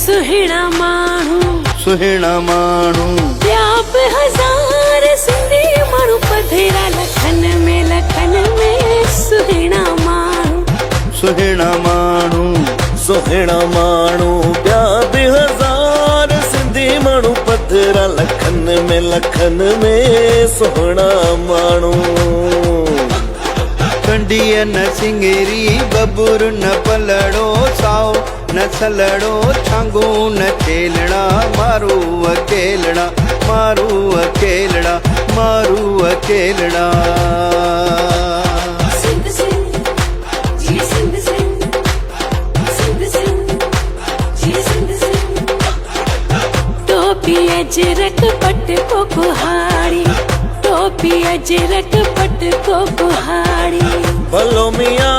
सुहिणा माण्हू ॿिया बि हज़ार सिंधी माण्हू पधरा लखन में सुहिणा माण्हू ॿिया बि हज़ार सिंधी माण्हू पधरा लखन में सुहिणा माण्हू। कंडीअ न सिंगेरी बबुर न पलड़ो साओ न सलड़ो छांगू न खेलड़ा मारू अकेलड़ा टोपी अजरक पट को कुहाड़ी टोपी अजरक पट को कुहाड़ी भलो मियां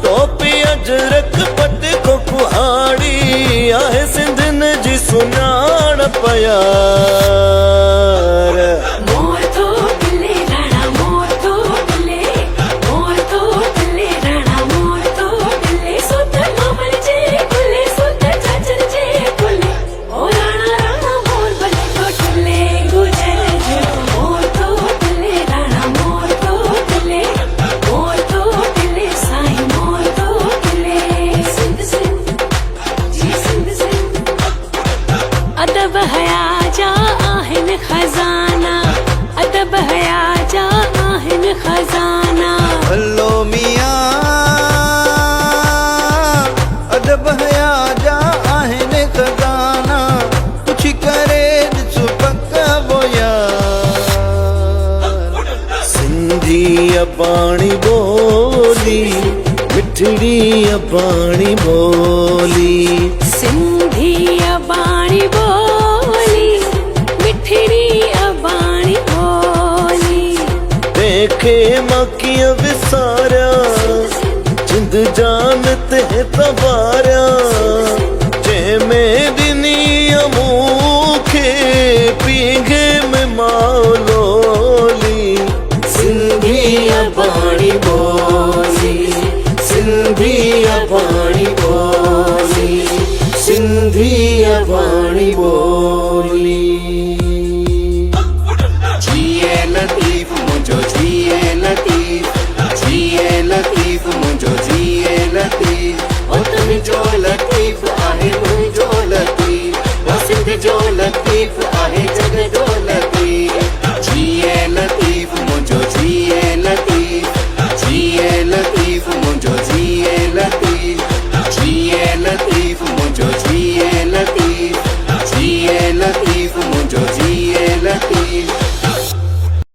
टोपी अजरक पट को कुहाड़ी आहे सिंधन जी सुञाण प्यार। मोर तो पिले राणा मोर तो पिले राणा मोर तो पिले सुत मामल जे कुले सुत चाचर जे कुले ओ राणा मोर बले तो टुले गुजर जो मोर तो पिले राणा मोर तो पिले साईं मोर तो पिले सिंध जी सिंध अदब हया जा आहिन खजाना अदब हया जा आहिन खजाना। हलो मियां अदब हया जा आहिन खजाना कुछ करे ॾिसो पक वो यार। सिंधी अबाणी बोली मिठड़ी अबाणी बोली सिंधी अबाणी बोली मिठड़ी अबाणी बोली देखे मकिया विसारिया जिंद जान ते तबारिया जंहिंमें ॾिनी मूंखे पींघे में मौलोली। सिंधी अबाणी बोली सिंधी अबाणी बोली सिंधी अबाणी बोली। जिए लतीफ मुझो जिए लतीफ मुझो जिए लतीफ ओ तुझो लतीफ आहे मुझो लतीफ ओ सिंध जो लतीफ आहे जग जो लतीफ। जिए लतीफ मुझो जिए लतीफ मुझो जिए लतीफ मुझो जिए लतीफ मुझो जिए लतीफ।